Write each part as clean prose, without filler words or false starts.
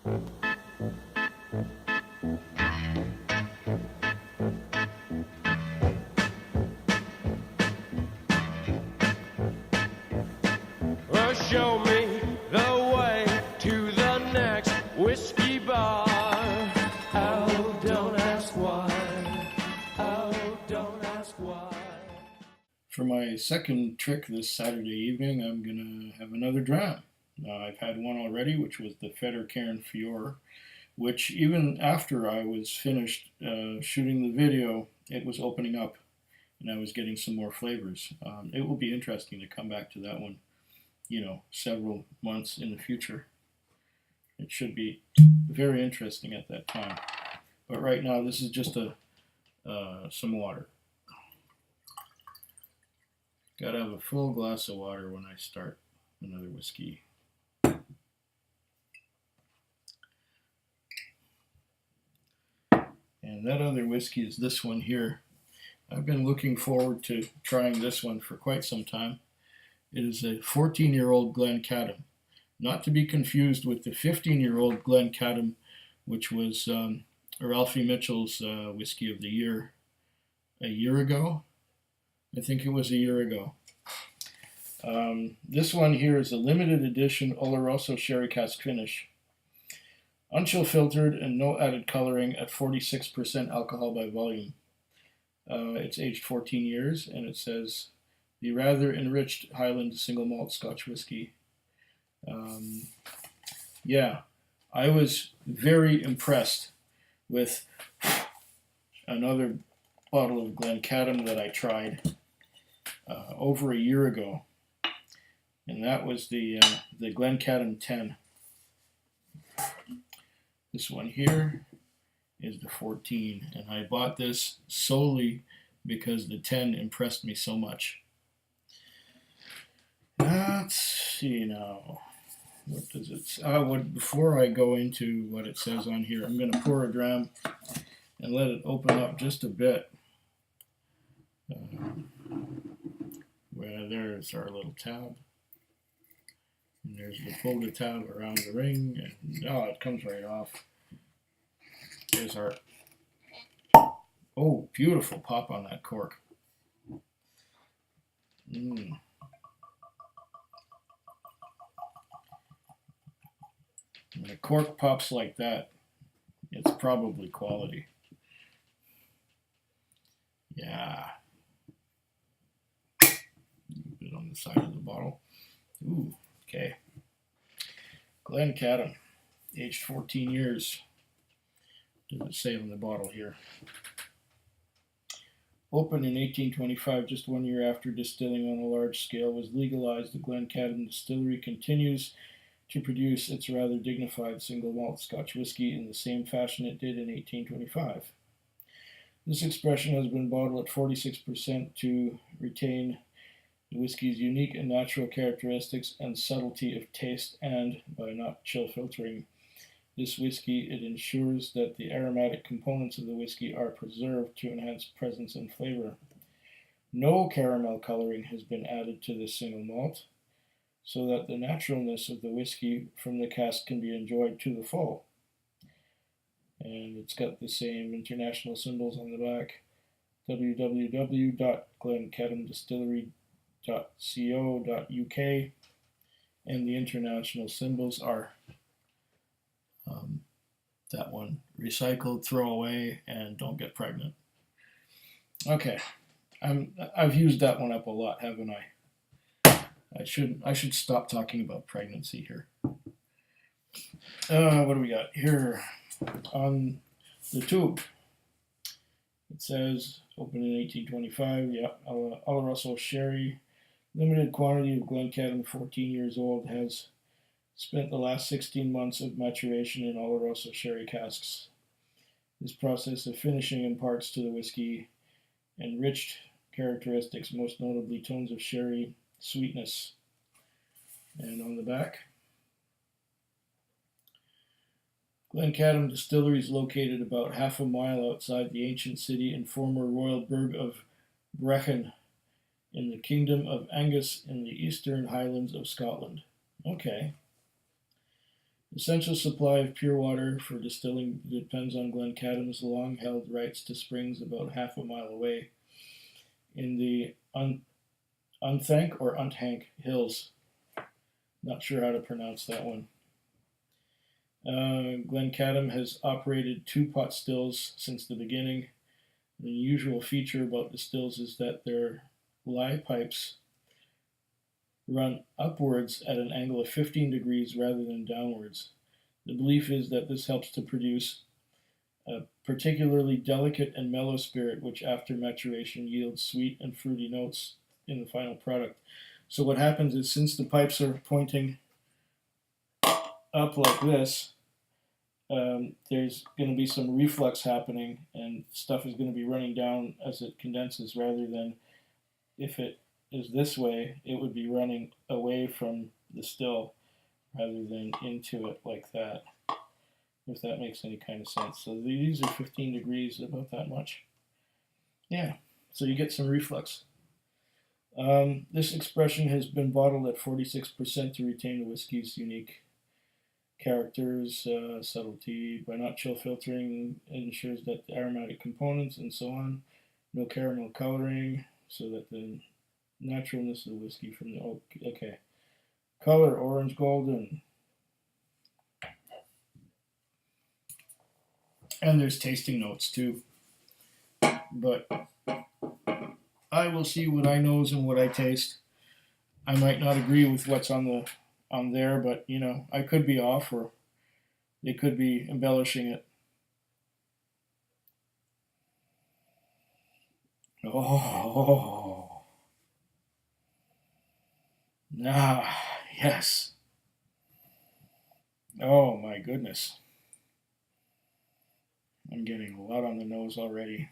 Well, show me the way to the next whiskey bar. Oh, don't ask why. Oh, don't ask why. For my second trick this Saturday evening, I'm going to have another dram. I've had one already, which was the Fetter Cairn Fior, which even after I was finished shooting the video, it was opening up and I was getting some more flavors. It will be interesting to come back to that one, several months in the future. It should be very interesting at that time. But right now, this is just some water. Gotta have a full glass of water when I start another whiskey. And that other whiskey is this one here. I've been looking forward to trying this one for quite some time. It is a 14-year-old Glencadam, not to be confused with the 15-year-old Glencadam, which was Ralphie Mitchell's Whiskey of the Year a year ago. I think it was a year ago. This one here is a limited edition Oloroso sherry cask finish. Unchill filtered and no added coloring at 46% alcohol by volume. It's aged 14 years, and it says the rather enriched Highland single malt Scotch whiskey. Yeah, I was very impressed with another bottle of Glencadam that I tried over a year ago, and that was the Glencadam 10. This one here is the 14, and I bought this solely because the 10 impressed me so much. Let's see now. What does it say? Before I go into what it says on here, I'm going to pour a dram and let it open up just a bit. Well, there's our little tab. And there's the folder tab around the ring. And, it comes right off. There's our... Oh, beautiful pop on that cork. When a cork pops like that, it's probably quality. Yeah. A bit on the side of the bottle. Ooh, okay. Glencadam, aged 14 years. Does it say on the bottle here? Opened in 1825, just 1 year after distilling on a large scale was legalized, the Glencadam distillery continues to produce its rather dignified single malt Scotch whisky in the same fashion it did in 1825. This expression has been bottled at 46% to retain the whisky's unique and natural characteristics and subtlety of taste, and by not chill filtering this whiskey, it ensures that the aromatic components of the whiskey are preserved to enhance presence and flavor. No caramel coloring has been added to this single malt, so that the naturalness of the whiskey from the cask can be enjoyed to the full. And it's got the same international symbols on the back. www.glencadamdistillery.co.uk, and the international symbols are that one: recycled, throw away, and don't get pregnant. Okay, I've used that one up a lot, haven't I? I should stop talking about pregnancy here. What do we got here on the tube? It says opened in 1825. Yeah, Oloroso sherry, limited quantity of Glencadam, 14 years old, has spent the last 16 months of maturation in Oloroso sherry casks. This process of finishing imparts to the whiskey enriched characteristics, most notably tones of sherry sweetness. And on the back, Glencadam Distillery is located about half a mile outside the ancient city and former royal burgh of Brechin in the Kingdom of Angus in the eastern Highlands of Scotland. Okay. Essential supply of pure water for distilling depends on Glencadam's long-held rights to springs about half a mile away in the Unthank or Unthank Hills. Not sure how to pronounce that one. Glencadam has operated two pot stills since the beginning. The usual feature about the stills is that their lye pipes run upwards at an angle of 15 degrees rather than downwards. The belief is that this helps to produce a particularly delicate and mellow spirit, which after maturation yields sweet and fruity notes in the final product. So what happens is, since the pipes are pointing up like this, there's going to be some reflux happening, and stuff is going to be running down as it condenses, rather than if it is this way, it would be running away from the still rather than into it like that, if that makes any kind of sense. So these are 15 degrees, about that much. Yeah, so you get some reflux. This expression has been bottled at 46% to retain the whiskey's unique characters, subtlety. By not chill filtering, it ensures that the aromatic components and so on, no caramel coloring, so that the naturalness of the whiskey from the oak. Okay. Color orange golden. And there's tasting notes too. But I will see what I knows and what I taste. I might not agree with what's on there, but you know, I could be off, or they could be embellishing it. Oh. Ah, yes. Oh my goodness. I'm getting a lot on the nose already.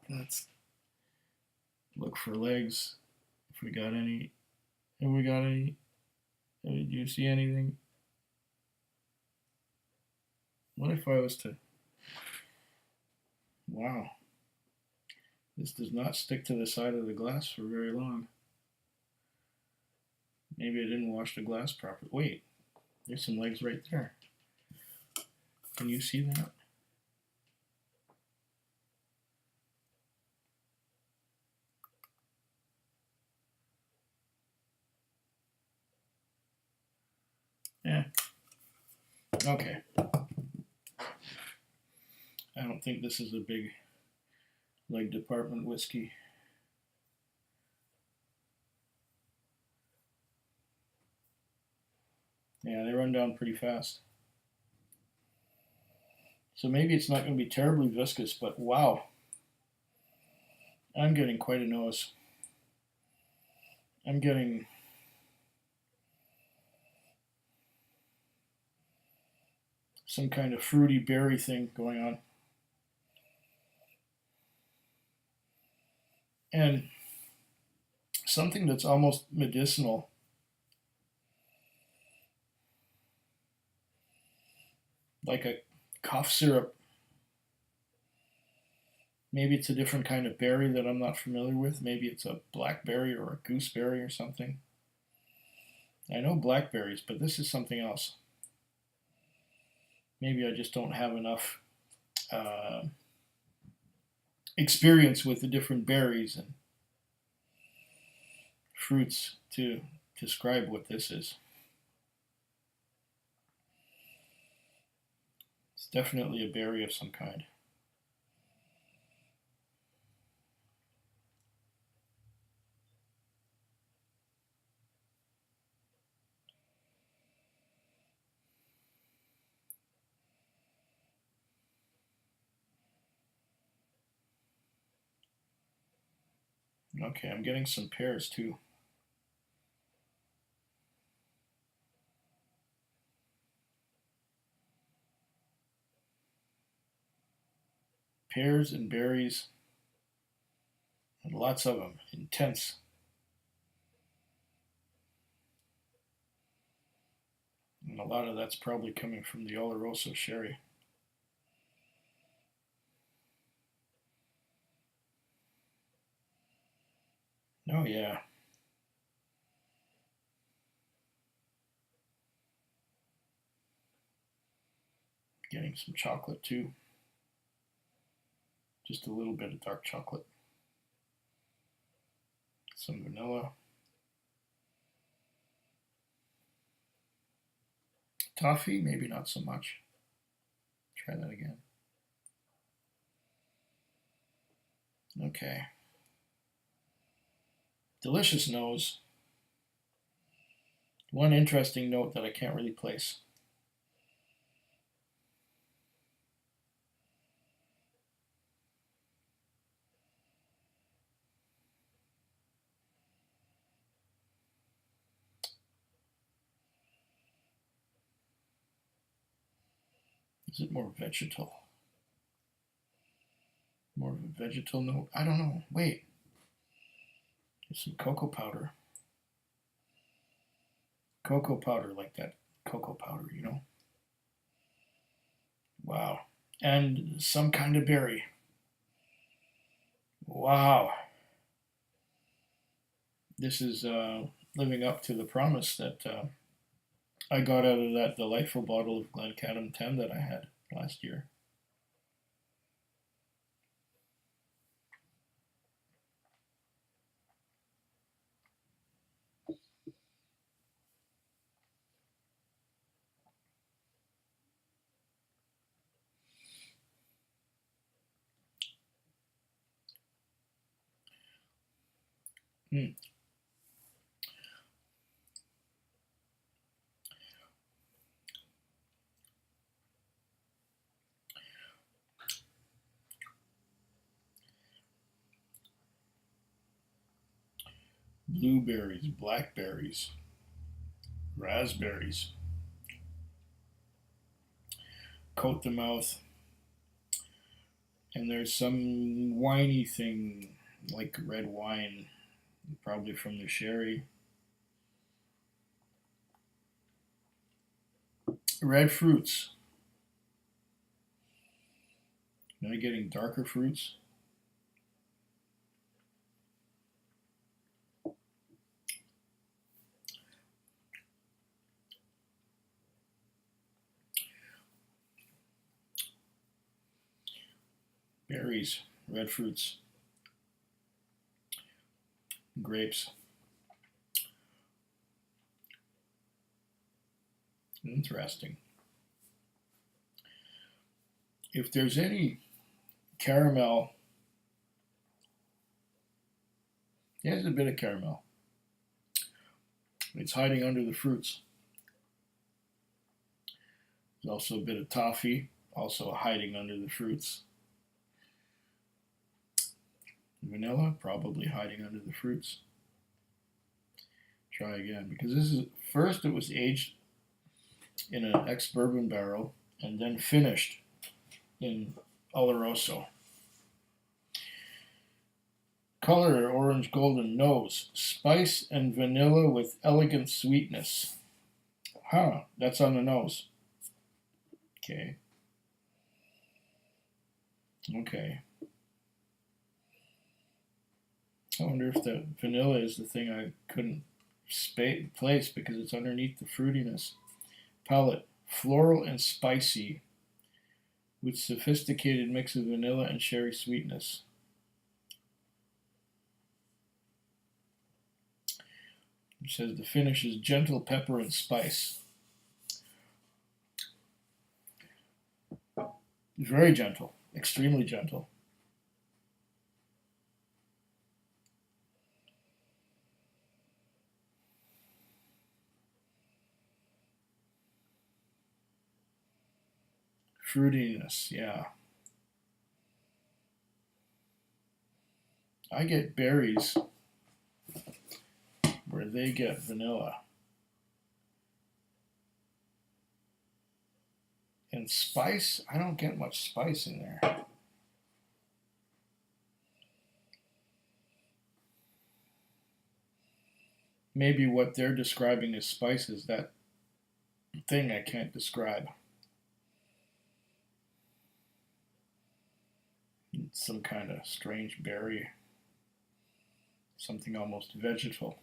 Let's look for legs. If we got any. Have we got any? Did you see anything? What if I was to. Wow. This does not stick to the side of the glass for very long. Maybe I didn't wash the glass properly. Wait, there's some legs right there. Can you see that? Yeah. Okay. I don't think this is a big leg department whiskey. Yeah, they run down pretty fast. So maybe it's not going to be terribly viscous, but wow. I'm getting quite a nose. I'm getting some kind of fruity berry thing going on. And something that's almost medicinal. Like a cough syrup. Maybe it's a different kind of berry that I'm not familiar with. Maybe it's a blackberry or a gooseberry or something. I know blackberries, but this is something else. Maybe I just don't have enough experience with the different berries and fruits to describe what this is. It's definitely a berry of some kind. Okay, I'm getting some pears too. Pears and berries, and lots of them, intense. And a lot of that's probably coming from the Oloroso sherry. Oh yeah. getting some chocolate too. Just a little bit of dark chocolate. Some vanilla. Toffee, maybe not so much. Try that again. Okay. Delicious nose. One interesting note that I can't really place. Is it more vegetal? More of a vegetal note? I don't know. Wait. There's some cocoa powder. Cocoa powder, like that cocoa powder, you know? Wow. And some kind of berry. Wow. This is living up to the promise that I got out of that delightful bottle of Glencadam 10 that I had last year. Mm. Blueberries, blackberries, raspberries. Coat the mouth. And there's some winey thing, like red wine, probably from the sherry. Red fruits. Am I getting darker fruits? Berries, red fruits, grapes. Interesting. If there's any caramel, there's a bit of caramel. It's hiding under the fruits. There's also a bit of toffee, also hiding under the fruits. Vanilla, probably hiding under the fruits. Try again, because this is, first it was aged in an ex-bourbon barrel and then finished in Oloroso. Color, orange golden. Nose, spice and vanilla with elegant sweetness. Huh, that's on the nose. Okay. Okay. I wonder if the vanilla is the thing I couldn't place because it's underneath the fruitiness. Palate, floral and spicy with sophisticated mix of vanilla and sherry sweetness. It says the finish is gentle pepper and spice. Very gentle, extremely gentle. Fruitiness, yeah. I get berries where they get vanilla. And spice, I don't get much spice in there. Maybe what they're describing as spice is that thing I can't describe. It's some kind of strange berry, something almost vegetal.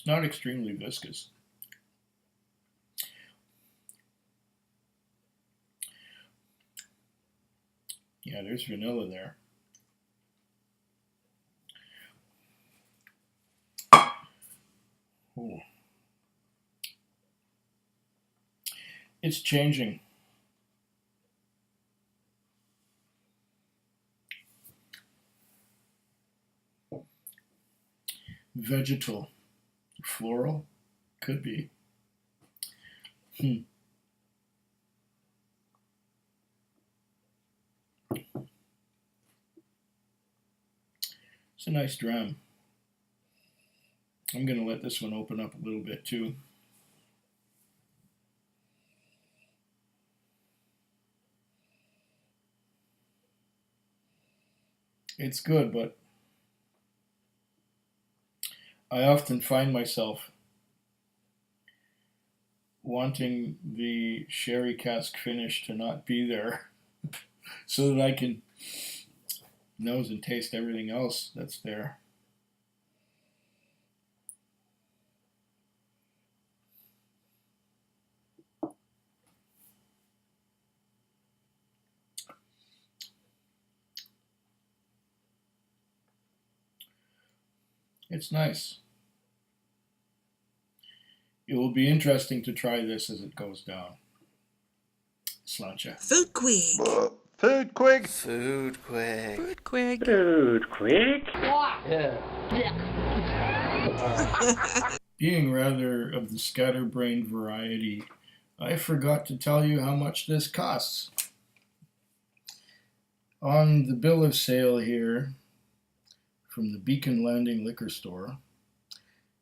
It's not extremely viscous. Yeah, there's vanilla there. Ooh. It's changing. Vegetal. Floral? Could be. It's a nice dram. I'm going to let this one open up a little bit too. It's good, but I often find myself wanting the sherry cask finish to not be there so that I can nose and taste everything else that's there. It's nice. It will be interesting to try this as it goes down. Sláinte. Food quick. Food quick. Food quick. Food quick. Food quick. Being rather of the scatterbrained variety, I forgot to tell you how much this costs. On the bill of sale here from the Beacon Landing liquor store,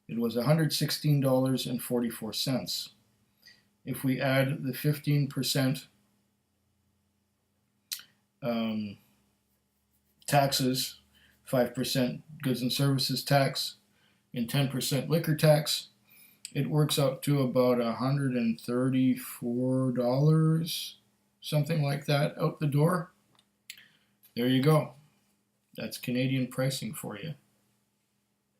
it was $116.44. If we add the 15% taxes, 5% goods and services tax, and 10% liquor tax, it works out to about $134, something like that, out the door. There you go. That's Canadian pricing for you.